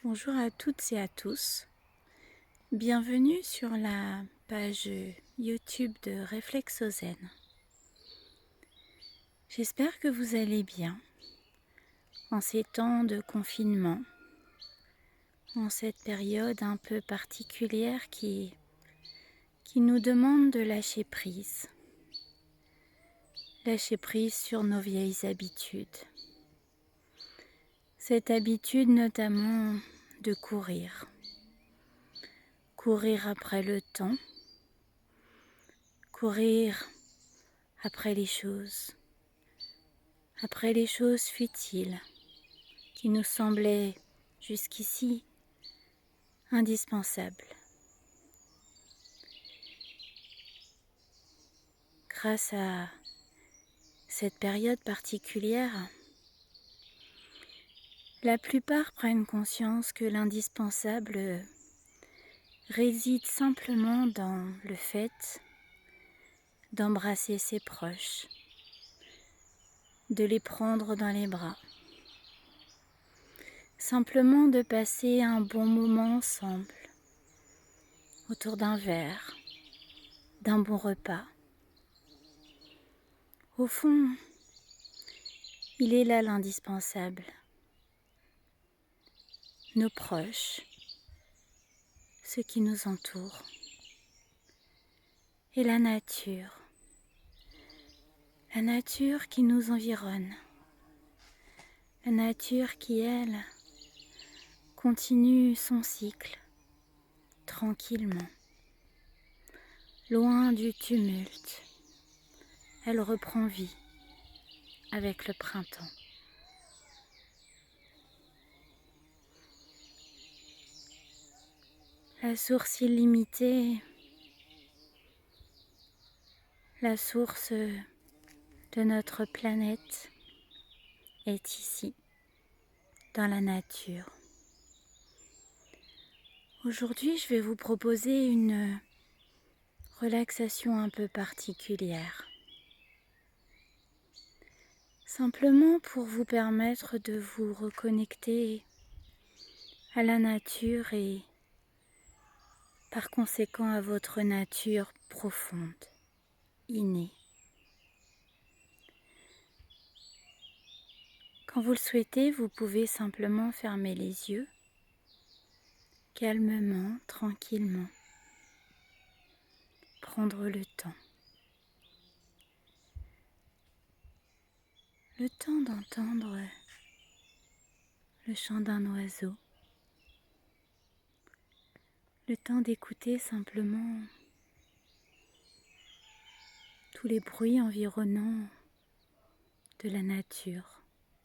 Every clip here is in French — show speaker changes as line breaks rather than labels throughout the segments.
Bonjour à toutes et à tous. Bienvenue sur la page YouTube de Réflexozen. J'espère que vous allez bien en ces temps de confinement, en cette période un peu particulière qui nous demande de lâcher prise. Lâcher prise sur nos vieilles habitudes. Cette habitude notamment de courir. Courir après le temps. Courir après les choses futiles qui nous semblaient jusqu'ici indispensables. Grâce à cette période particulière, la plupart prennent conscience que l'indispensable réside simplement dans le fait d'embrasser ses proches, de les prendre dans les bras, simplement de passer un bon moment ensemble, autour d'un verre, d'un bon repas. Au fond, il est là l'indispensable. Nos proches, ceux qui nous entourent, et la nature qui nous environne, la nature qui, elle, continue son cycle, tranquillement, loin du tumulte. Elle reprend vie avec le printemps. La source illimitée, la source de notre planète est ici, dans la nature. Aujourd'hui, je vais vous proposer une relaxation un peu particulière. Simplement pour vous permettre de vous reconnecter à la nature et par conséquent à votre nature profonde, innée. Quand vous le souhaitez, vous pouvez simplement fermer les yeux, calmement, tranquillement, prendre le temps. Le temps d'entendre le chant d'un oiseau, le temps d'écouter simplement tous les bruits environnants de la nature,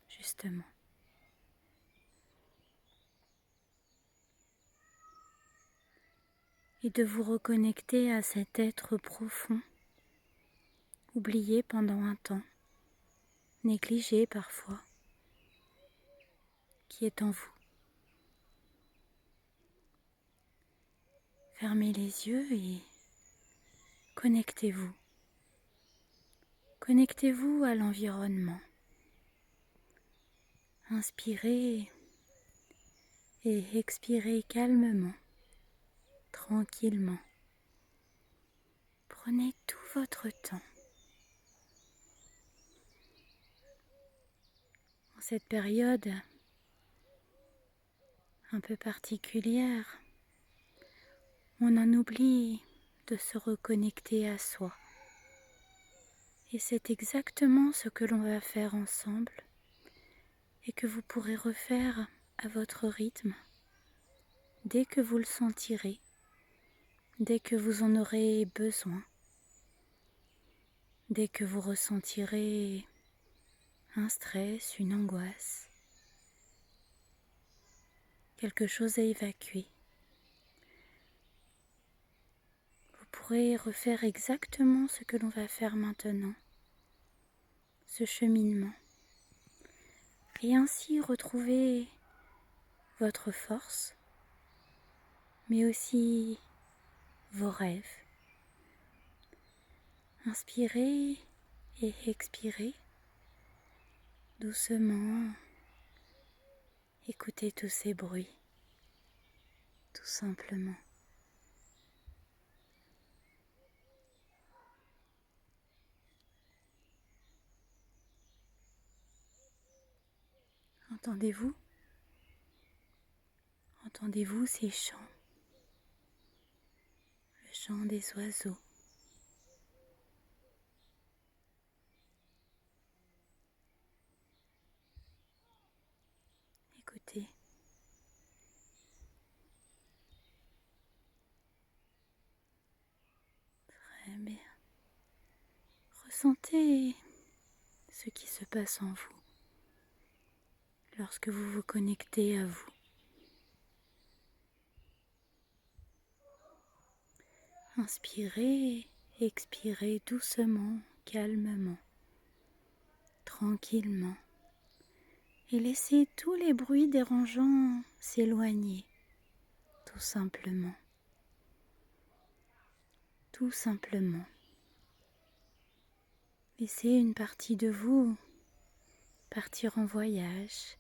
justement. Et de vous reconnecter à cet être profond, oublié pendant un temps, négligé parfois, qui est en vous. Fermez les yeux et connectez-vous. Connectez-vous à l'environnement. Inspirez et expirez calmement, tranquillement. Prenez tout votre temps. En cette période un peu particulière, on en oublie de se reconnecter à soi. Et c'est exactement ce que l'on va faire ensemble et que vous pourrez refaire à votre rythme dès que vous le sentirez, dès que vous en aurez besoin, dès que vous ressentirez un stress, une angoisse, quelque chose à évacuer. Vous pourrez refaire exactement ce que l'on va faire maintenant, ce cheminement, et ainsi retrouver votre force, mais aussi vos rêves. Inspirez et expirez doucement. Écoutez tous ces bruits. tout simplement. Entendez-vous? Entendez-vous ces chants? Le chant des oiseaux. Écoutez. Très bien. Ressentez ce qui se passe en vous lorsque vous vous connectez à vous. Inspirez, expirez doucement, calmement, tranquillement, et laissez tous les bruits dérangeants s'éloigner, tout simplement. Tout simplement. Laissez une partie de vous partir en voyage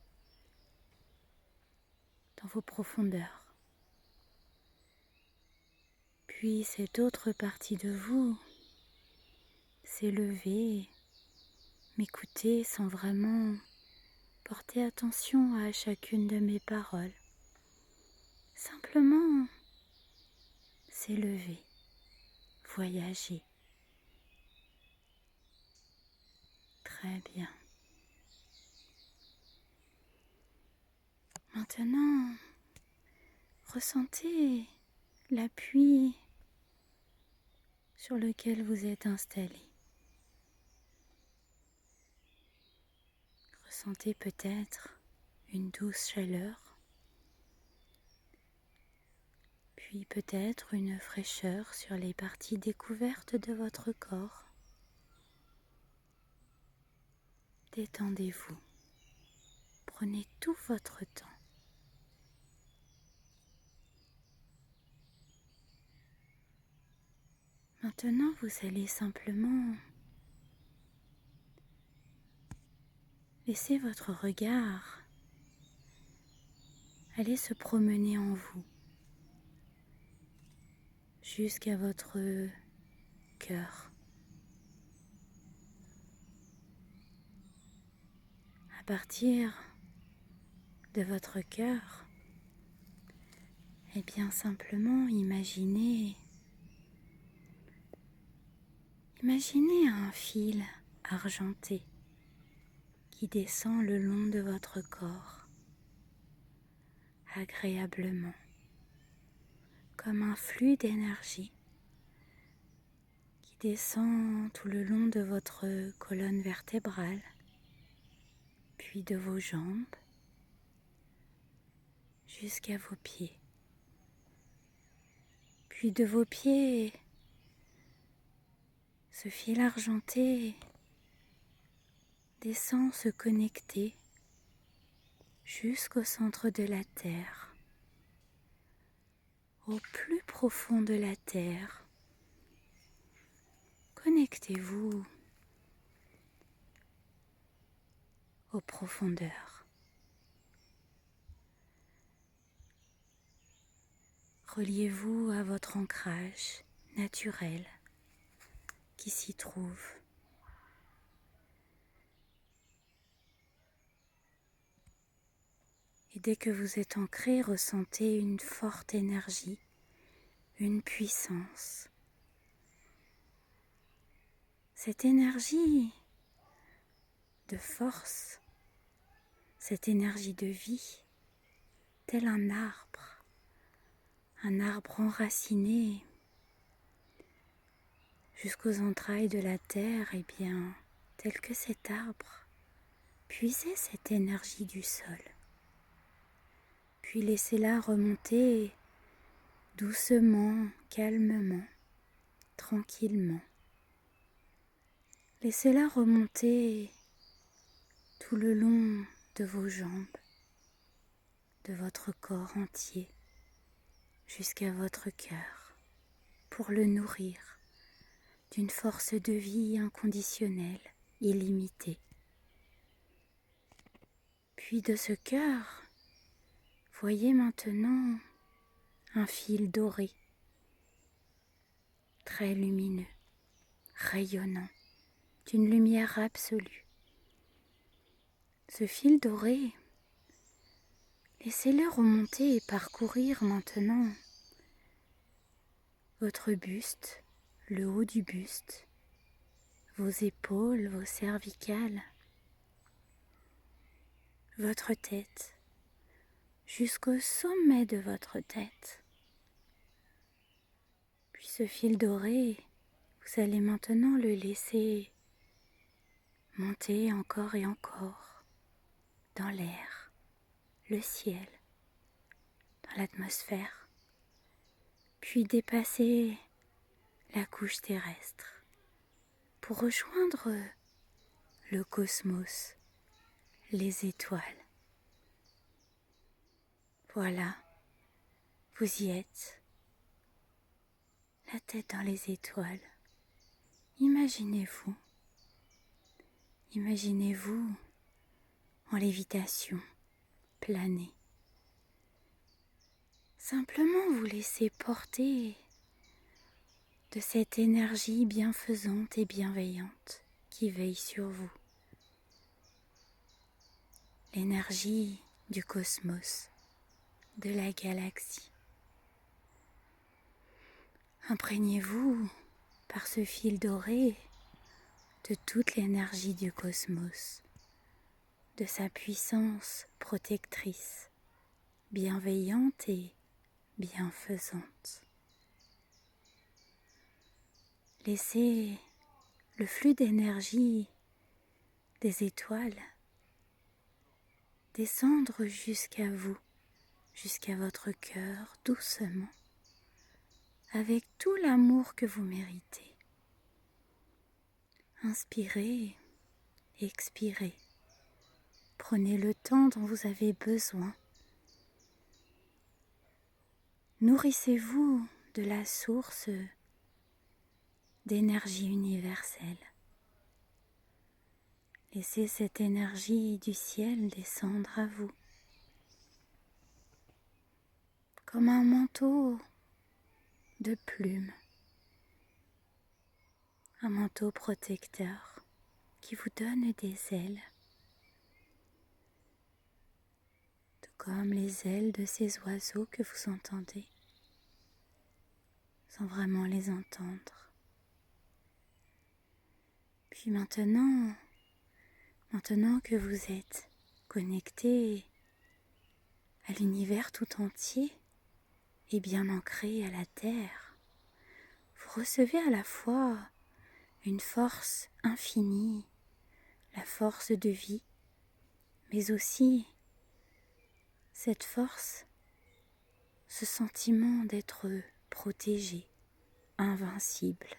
dans vos profondeurs. Puis cette autre partie de vous s'élever, m'écouter sans vraiment porter attention à chacune de mes paroles. Simplement s'élever, voyager. Très bien. Maintenant, ressentez l'appui sur lequel vous êtes installé. Ressentez peut-être une douce chaleur, puis peut-être une fraîcheur sur les parties découvertes de votre corps. Détendez-vous. Prenez tout votre temps. Maintenant, vous allez simplement laisser votre regard aller se promener en vous jusqu'à votre cœur. À partir de votre cœur, eh bien simplement imaginez un fil argenté qui descend le long de votre corps, agréablement, comme un flux d'énergie qui descend tout le long de votre colonne vertébrale, puis de vos jambes jusqu'à vos pieds. Puis de vos pieds, ce fil argenté descend se connecter jusqu'au centre de la terre, au plus profond de la terre. Connectez-vous aux profondeurs. Reliez-vous à votre ancrage naturel qui s'y trouve. Et dès que vous êtes ancré, ressentez une forte énergie, une puissance. Cette énergie de force, cette énergie de vie, tel un arbre enraciné jusqu'aux entrailles de la terre, et bien, tel que cet arbre, puisez cette énergie du sol, puis laissez-la remonter doucement, calmement, tranquillement. Laissez-la remonter tout le long de vos jambes, de votre corps entier, jusqu'à votre cœur, pour le nourrir d'une force de vie inconditionnelle, illimitée. Puis de ce cœur, voyez maintenant un fil doré, très lumineux, rayonnant, d'une lumière absolue. Ce fil doré, laissez-le remonter et parcourir maintenant votre buste, le haut du buste, vos épaules, vos cervicales, votre tête, jusqu'au sommet de votre tête. Puis ce fil doré, vous allez maintenant le laisser monter encore et encore dans l'air, le ciel, dans l'atmosphère, puis dépasser la couche terrestre pour rejoindre le cosmos, les étoiles. Voilà, vous y êtes, la tête dans les étoiles. Imaginez-vous en lévitation, planer. Simplement vous laissez porter de cette énergie bienfaisante et bienveillante qui veille sur vous. L'énergie du cosmos, de la galaxie. Imprégnez-vous par ce fil doré de toute l'énergie du cosmos, de sa puissance protectrice, bienveillante et bienfaisante. Laissez le flux d'énergie des étoiles descendre jusqu'à vous, jusqu'à votre cœur, doucement, avec tout l'amour que vous méritez. Inspirez, expirez. Prenez le temps dont vous avez besoin. Nourrissez-vous de la source d'énergie universelle. Laissez cette énergie du ciel descendre à vous, comme un manteau de plumes, un manteau protecteur qui vous donne des ailes, tout comme les ailes de ces oiseaux que vous entendez, sans vraiment les entendre. Puis maintenant que vous êtes connecté à l'univers tout entier et bien ancré à la terre, vous recevez à la fois une force infinie, la force de vie, mais aussi cette force, ce sentiment d'être protégé, invincible.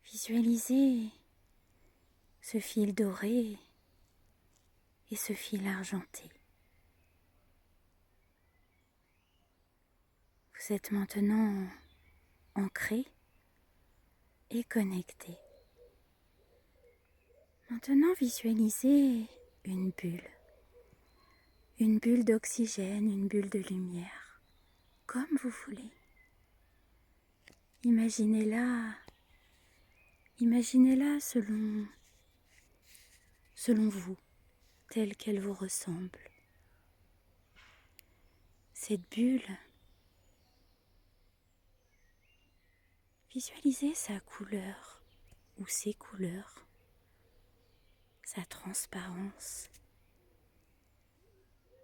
Visualisez ce fil doré et ce fil argenté. Vous êtes maintenant ancré et connecté. Maintenant, visualisez une bulle d'oxygène, une bulle de lumière, comme vous voulez. Imaginez-la selon vous, telle qu'elle vous ressemble. Cette bulle, visualisez sa couleur ou ses couleurs, sa transparence,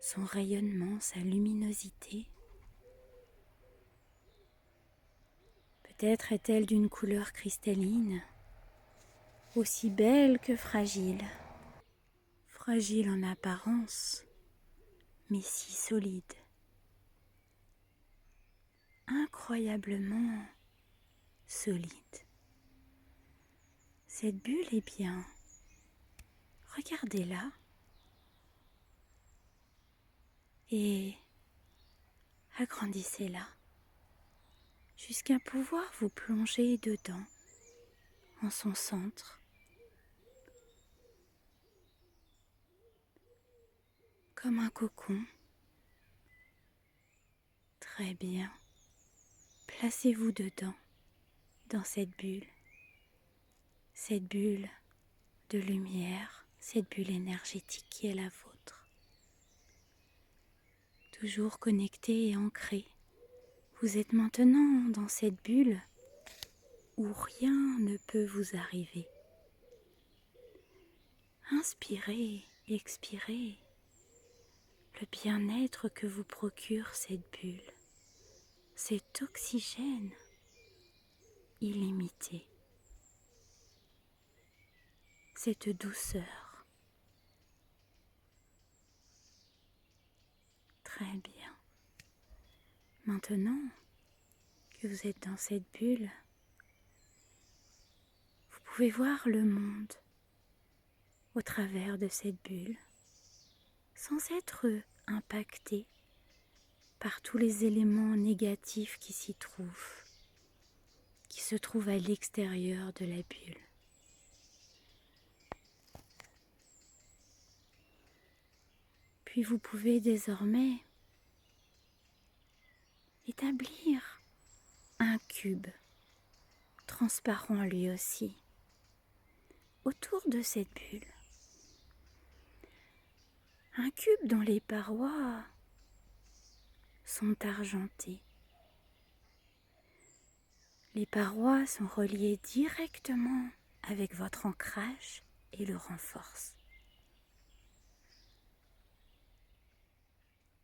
son rayonnement, sa luminosité. Peut-être est-elle d'une couleur cristalline, aussi belle que fragile. Fragile en apparence, mais si solide. Incroyablement solide. Cette bulle est bien. Regardez-la et agrandissez-la jusqu'à pouvoir vous plonger dedans, en son centre. comme un cocon. Très bien. Placez-vous dedans, dans cette bulle de lumière, cette bulle énergétique qui est la vôtre. Toujours connecté et ancré. Vous êtes maintenant dans cette bulle où rien ne peut vous arriver. Inspirez, expirez le bien-être que vous procure cette bulle, cet oxygène illimité, cette douceur. Très bien. Maintenant que vous êtes dans cette bulle, vous pouvez voir le monde au travers de cette bulle, sans être impacté par tous les éléments négatifs qui s'y trouvent, qui se trouvent à l'extérieur de la bulle. Puis vous pouvez désormais établir un cube, transparent lui aussi, autour de cette bulle. Un cube dont les parois sont argentées. Les parois sont reliées directement avec votre ancrage et le renforcent.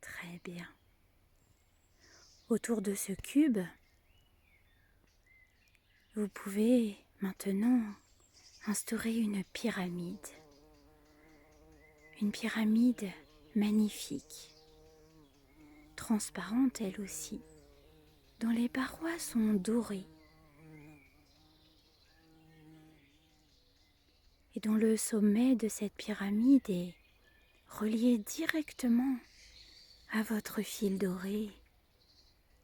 Très bien. Autour de ce cube, vous pouvez maintenant instaurer une pyramide. Une pyramide magnifique, transparente elle aussi, dont les parois sont dorées et dont le sommet de cette pyramide est relié directement à votre fil doré,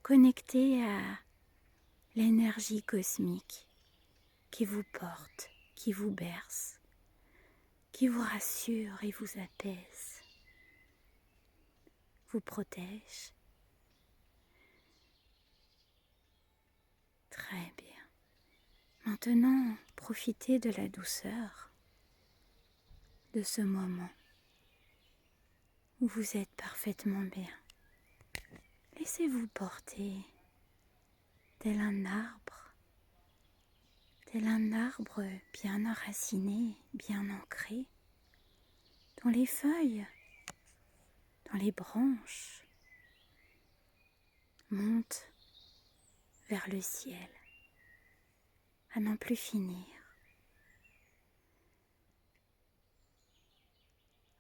connecté à l'énergie cosmique qui vous porte, qui vous berce, qui vous rassure et vous apaise, vous protège. Très bien. Maintenant, profitez de la douceur de ce moment où vous êtes parfaitement bien. Laissez-vous porter tel un arbre bien enraciné, bien ancré, dont les feuilles, dans les branches, montent vers le ciel, à n'en plus finir.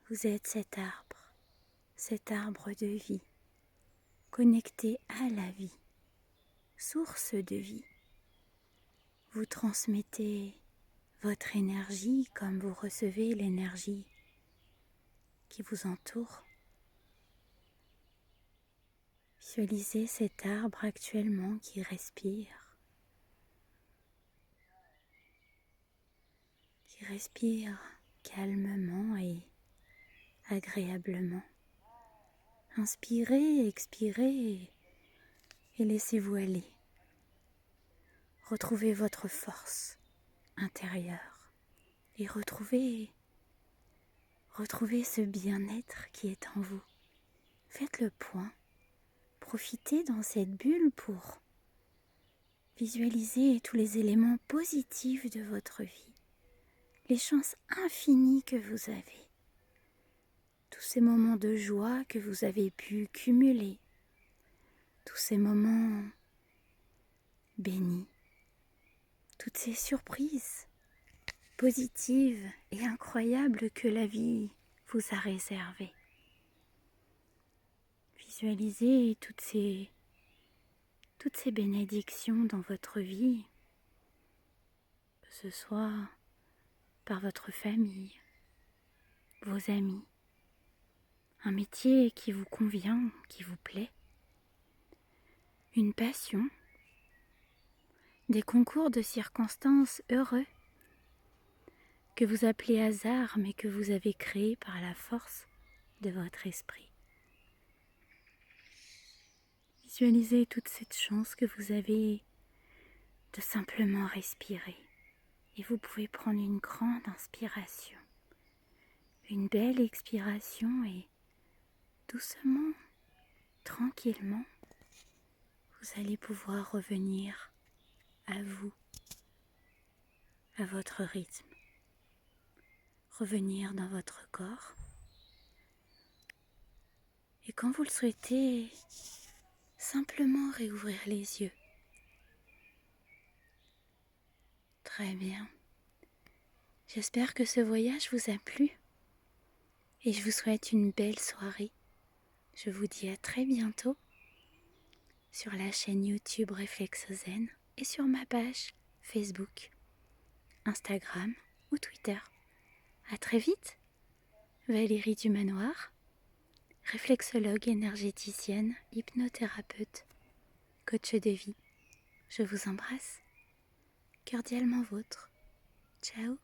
Vous êtes cet arbre de vie, connecté à la vie, source de vie. Vous transmettez votre énergie comme vous recevez l'énergie qui vous entoure. Visualisez cet arbre actuellement qui respire calmement et agréablement. Inspirez, expirez et laissez-vous aller. Retrouvez votre force intérieure et retrouvez ce bien-être qui est en vous. Faites le point. Profitez dans cette bulle pour visualiser tous les éléments positifs de votre vie, les chances infinies que vous avez, tous ces moments de joie que vous avez pu cumuler, tous ces moments bénis, toutes ces surprises positives et incroyables que la vie vous a réservées. Visualisez toutes ces bénédictions dans votre vie, que ce soit par votre famille, vos amis, un métier qui vous convient, qui vous plaît, une passion, des concours de circonstances heureux que vous appelez hasard mais que vous avez créés par la force de votre esprit. Visualisez toute cette chance que vous avez de simplement respirer. Et vous pouvez prendre une grande inspiration, une belle expiration et doucement, tranquillement, vous allez pouvoir revenir à vous, à votre rythme, revenir dans votre corps. Et quand vous le souhaitez, simplement réouvrir les yeux. Très bien. J'espère que ce voyage vous a plu et je vous souhaite une belle soirée. Je vous dis à très bientôt sur la chaîne YouTube Réflexozen et sur ma page Facebook, Instagram ou Twitter. À très vite, Valérie Dumanoir, réflexologue énergéticienne, hypnothérapeute, coach de vie. Je vous embrasse, cordialement vôtre. Ciao.